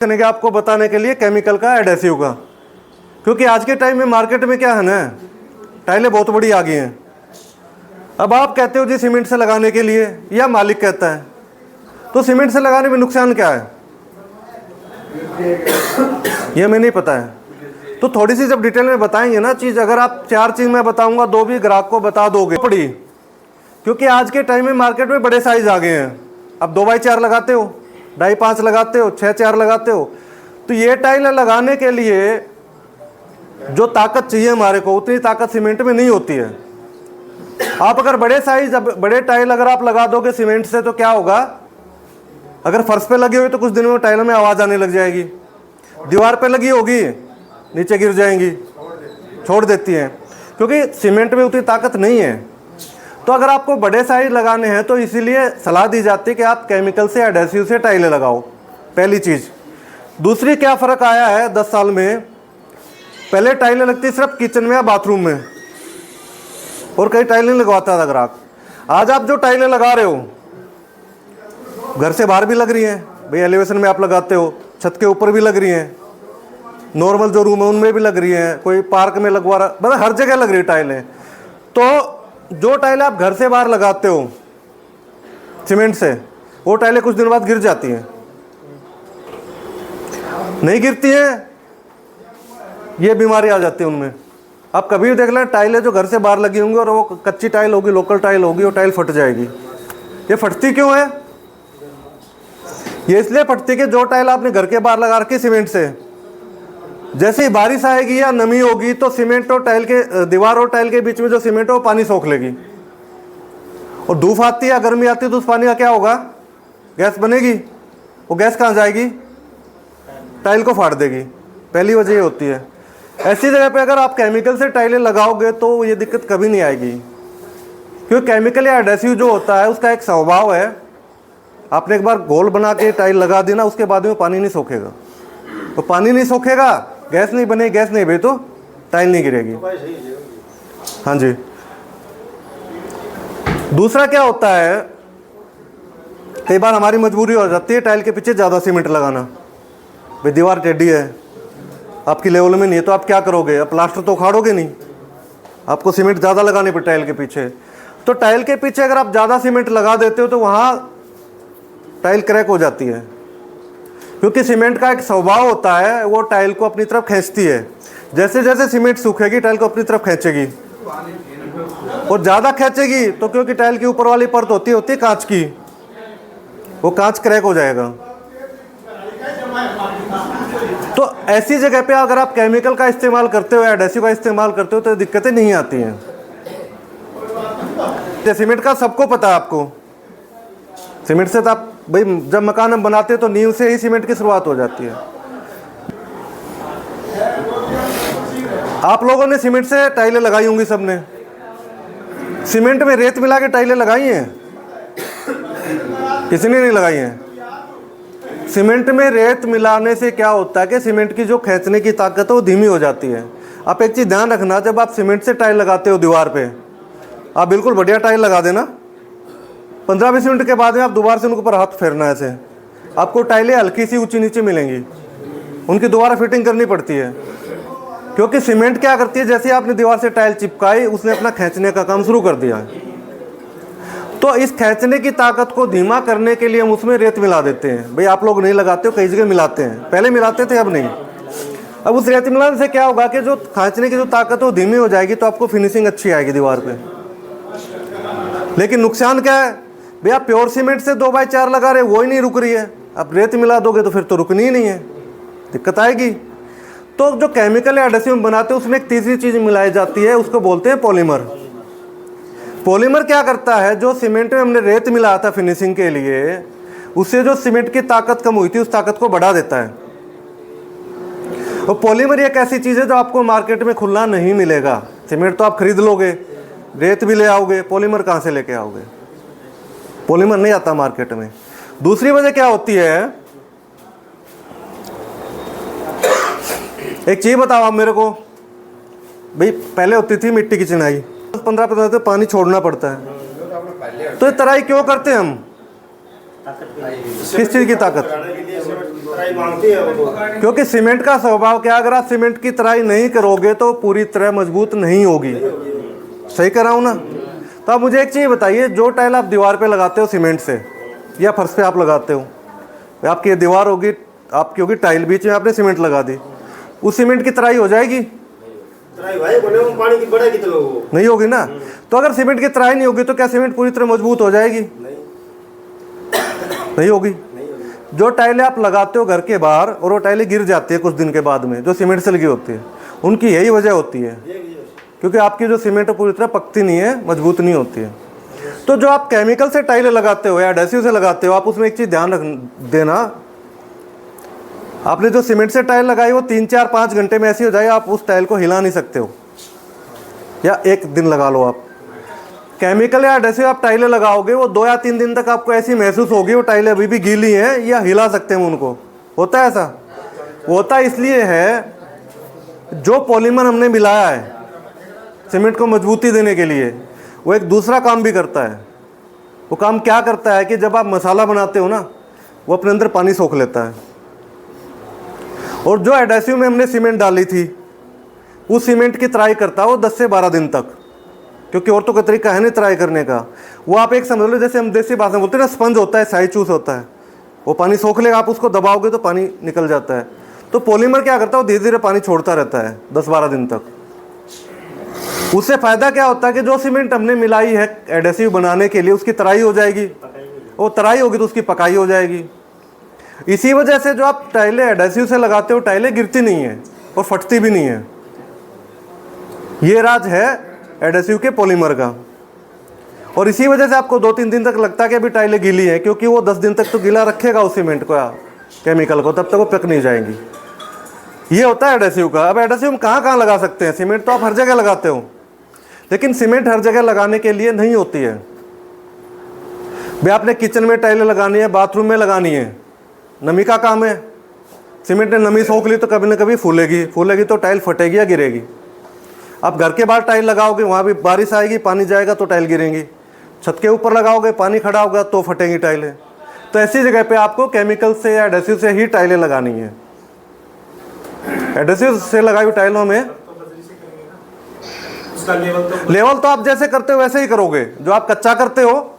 करेंगे आपको बताने के लिए केमिकल का, एडेसिव का, क्योंकि आज के टाइम में मार्केट में क्या है ना, टाइलें बहुत बड़ी आ गई हैं। अब आप कहते हो जी सीमेंट से लगाने के लिए, या मालिक कहता है, तो सीमेंट से लगाने में नुकसान क्या है ये हमें नहीं पता है। तो थोड़ी सी जब डिटेल में बताएंगे ना चीज़, अगर आप 4 चीज़ मैं बताऊंगा, 2 भी ग्राहक को बता दोगे पड़ी, क्योंकि आज के टाइम में मार्केट में बड़े साइज आ गए हैं। अब 2x4 लगाते हो, 2.5x5 लगाते हो, 6x4 लगाते हो, तो ये टाइल लगाने के लिए जो ताकत चाहिए हमारे को, उतनी ताकत सीमेंट में नहीं होती है। आप अगर बड़े साइज, बड़े टाइल अगर आप लगा दोगे सीमेंट से, तो क्या होगा, अगर फर्श पे लगी हुई तो कुछ दिनों में टाइलों में आवाज़ आने लग जाएगी, दीवार पे लगी होगी नीचे गिर जाएंगी, छोड़ देती हैं, क्योंकि सीमेंट में उतनी ताकत नहीं है। तो अगर आपको बड़े साइज लगाने हैं तो इसीलिए सलाह दी जाती है कि आप केमिकल से, एडेसिव से टाइलें लगाओ, पहली चीज़। दूसरी, क्या फ़र्क आया है 10 साल में, पहले टाइलें लगती सिर्फ किचन में या बाथरूम में, और कई टाइलें लगवाता था ग्राहक। आज आप जो टाइलें लगा रहे हो घर से बाहर भी लग रही हैं, भाई एलिवेशन में आप लगाते हो, छत के ऊपर भी लग रही हैं, नॉर्मल जो रूम है उनमें भी लग रही हैं, कोई पार्क में लगवा रहा, मतलब हर जगह लग रही टाइलें। तो जो टाइलें आप घर से बाहर लगाते हो सीमेंट से, वो टाइलें कुछ दिन बाद गिर जाती हैं, नहीं गिरती हैं, ये बीमारी आ जाती है उनमें। आप कभी भी देख लें, टाइलें जो घर से बाहर लगी होंगी और वो कच्ची टाइल होगी, लोकल टाइल होगी, वो टाइल फट जाएगी। ये फटती क्यों है? ये इसलिए फटती कि जो टाइल आपने घर के बाहर लगा रखी सीमेंट से, जैसे ही बारिश आएगी या नमी होगी तो सीमेंट और टाइल के, दीवार और टाइल के बीच में जो सीमेंट है वो पानी सोख लेगी, और धूप आती है, गर्मी आती है, तो उस पानी का क्या होगा, गैस बनेगी। वो गैस कहाँ जाएगी, टाइल को फाड़ देगी। पहली वजह ये होती है। ऐसी जगह पे अगर आप केमिकल से टाइलें लगाओगे तो ये दिक्कत कभी नहीं आएगी, क्योंकि केमिकल या एडेसिव जो होता है उसका एक स्वभाव है, आपने एक बार घोल बना के टाइल लगा दी ना, उसके बाद में पानी नहीं सोखेगा। तो पानी नहीं सोखेगा, गैस नहीं बनेगी, गैस नहीं बनी तो टाइल नहीं गिरेगी। हाँ जी। दूसरा क्या होता है, कई बार हमारी मजबूरी हो जाती है टाइल के पीछे ज़्यादा सीमेंट लगाना। भाई दीवार टेढ़ी है, आपकी लेवल में नहीं है, तो आप क्या करोगे, अब प्लास्टर तो उखाड़ोगे नहीं, आपको सीमेंट ज़्यादा लगानी पड़े टाइल के पीछे। तो टाइल के पीछे अगर आप ज़्यादा सीमेंट लगा देते हो तो वहाँ टाइल क्रैक हो जाती है, क्योंकि सीमेंट का एक स्वभाव होता है, वो टाइल को अपनी तरफ खींचती है। जैसे जैसे सीमेंट सूखेगी टाइल को अपनी तरफ खींचेगी, और ज़्यादा खींचेगी तो क्योंकि टाइल की ऊपर वाली परत होती है कांच की, वो कांच क्रैक हो जाएगा। तो ऐसी जगह पे अगर आप केमिकल का इस्तेमाल करते हो, एडेसिव का इस्तेमाल करते हो, तो दिक्कतें नहीं आती हैं। सीमेंट का सबको पता है, आपको सीमेंट से तो आप, भाई जब मकान हम बनाते हैं तो नींव से ही सीमेंट की शुरुआत हो जाती है। आप लोगों ने सीमेंट से टाइलें लगाई होंगी सबने, सीमेंट में रेत मिला के टाइलें लगाई हैं, किसी ने नहीं लगाई हैं। सीमेंट में रेत मिलाने से क्या होता है कि सीमेंट की जो खींचने की ताकत है वो धीमी हो जाती है। आप एक चीज़ ध्यान रखना, जब आप सीमेंट से टाइल लगाते हो दीवार पे, आप बिल्कुल बढ़िया टाइल लगा देना, 15-20 मिनट के बाद में आप दोबारा से उनके ऊपर हाथ फेरना है, ऐसे आपको टाइलें हल्की सी ऊंची नीचे मिलेंगी, उनकी दोबारा फिटिंग करनी पड़ती है। क्योंकि सीमेंट क्या करती है, जैसे आपने दीवार से टाइल चिपकाई, उसने अपना खींचने का काम शुरू कर दिया है। तो इस खींचने की ताकत को धीमा करने के लिए हम उसमें रेत मिला देते हैं। भाई आप लोग नहीं लगाते हो, कई जगह मिलाते हैं, पहले मिलाते थे, अब नहीं। अब उस रेत मिलाने से क्या होगा कि जो खींचने की जो ताकत है वो धीमी हो जाएगी, तो आपको फिनिशिंग अच्छी आएगी दीवार पे। लेकिन नुकसान क्या है, भाई आप प्योर सीमेंट से 2x4 लगा रहे, वो ही नहीं रुक रही है, आप रेत मिला दोगे तो फिर तो रुकनी ही नहीं है, दिक्कत आएगी। तो जो केमिकल या एडेसिव बनाते हैं उसमें एक तीसरी चीज़ मिलाई जाती है, उसको बोलते हैं पॉलीमर। पॉलीमर क्या करता है, जो सीमेंट में हमने रेत मिलाया था फिनिशिंग के लिए, उससे जो सीमेंट की ताकत कम हुई थी उस ताकत को बढ़ा देता है। और पॉलीमर एक ऐसी चीज़ है जो आपको मार्केट में खुला नहीं मिलेगा। सीमेंट तो आप खरीद लोगे, रेत भी ले आओगे, पॉलीमर कहाँ से लेके आओगे, पॉलीमर नहीं आता मार्केट में। दूसरी वजह क्या होती है, एक चीज़ बताओ आप मेरे को, भाई पहले होती थी मिट्टी की चिनाई, 15 पानी छोड़ना पड़ता है, तो ये तराई क्यों करते हैं हम, किस चीज़ की ताकत? क्योंकि सीमेंट का स्वभाव क्या, अगर आप सीमेंट की तराई नहीं करोगे तो पूरी तरह मजबूत नहीं होगी। सही कर रहा हूँ ना? तो आप मुझे एक चीज़ बताइए, जो टाइल आप दीवार पे लगाते हो सीमेंट से या फर्श पे आप लगाते हो, आपकी ये दीवार होगी, आपकी होगी टाइल, बीच में आपने सीमेंट लगा दी, उस सीमेंट की तराई हो जाएगी? पानी की बढ़ेगी तो नहीं होगी ना। तो अगर सीमेंट की तराई नहीं होगी तो क्या सीमेंट पूरी तरह मजबूत हो जाएगी? नहीं होगी। जो टाइलें आप लगाते हो घर के बाहर और वो टाइलें गिर जाती है कुछ दिन के बाद में, जो सीमेंट से लगी होती है, उनकी यही वजह होती है, क्योंकि आपकी जो सीमेंट है पूरी तरह पकती नहीं है, मजबूत नहीं होती है। तो जो आप केमिकल से टाइलें लगाते हो या एडहेसिव से लगाते हो, आप उसमें एक चीज़ ध्यान रख देना, आपने जो सीमेंट से टाइल लगाई वो 3, 4, 5 घंटे में ऐसी हो जाए आप उस टाइल को हिला नहीं सकते हो, या एक दिन लगा लो आप। केमिकल या एडहेसिव आप टाइलें लगाओगे, वो 2 या 3 दिन तक आपको ऐसी महसूस होगी वो टाइलें अभी भी गीली हैं या हिला सकते हैं उनको। होता है ऐसा? होता इसलिए है, जो पॉलीमर हमने मिलाया है सीमेंट को मजबूती देने के लिए, वो एक दूसरा काम भी करता है। वो काम क्या करता है कि जब आप मसाला बनाते हो ना, वो अपने अंदर पानी सोख लेता है, और जो एडहेसिव में हमने सीमेंट डाली थी उस सीमेंट की तराई करता है वो 10 से 12 दिन तक, क्योंकि और तो कोई तरीका है नहीं तराई करने का। वो आप एक समझ लो, जैसे हम देसी भाषा में बोलते हैं ना, स्पंज होता है, साई चूस होता है, वो पानी सोख लेगा, आप उसको दबाओगे तो पानी निकल जाता है। तो पॉलीमर क्या करता है, वो धीरे धीरे पानी छोड़ता रहता है 10-12 दिन तक। उससे फ़ायदा क्या होता है कि जो सीमेंट हमने मिलाई है एडहेसिव बनाने के लिए, उसकी तराई हो जाएगी, वो तराई होगी तो उसकी पकाई हो जाएगी। इसी वजह से जो आप टाइलें एडहेसिव से लगाते हो, टाइलें गिरती नहीं है और फटती भी नहीं है। ये राज है एडहेसिव के पॉलीमर का। और इसी वजह से आपको 2-3 दिन तक लगता है कि अभी टाइलें गीली हैं, क्योंकि वो 10 दिन तक तो गीला रखेगा उस सीमेंट को या केमिकल को, तब तक वो पक नहीं जाएंगी। ये होता है एडहेसिव का। अब एडहेसिव हम कहाँ कहाँ लगा सकते हैं? सीमेंट तो आप हर जगह लगाते हो, लेकिन सीमेंट हर जगह लगाने के लिए नहीं होती है। भाई आपने किचन में टाइलें लगानी है, बाथरूम में लगानी है, नमी का काम है। सीमेंट ने नमी सोख ली तो कभी ना कभी फूलेगी, फूलेगी तो टाइल फटेगी या गिरेगी। आप घर के बाहर टाइल लगाओगे, वहाँ भी बारिश आएगी, पानी जाएगा तो टाइल गिरेंगी। छत के ऊपर लगाओगे, पानी खड़ा होगा तो फटेंगी टाइलें। तो ऐसी जगह पे आपको केमिकल से या एडहेसिव से ही टाइलें लगानी है। एडहेसिव से लगाई हुई टाइलों में लेवल तो आप जैसे करते हो वैसे ही करोगे। जो आप कच्चा करते हो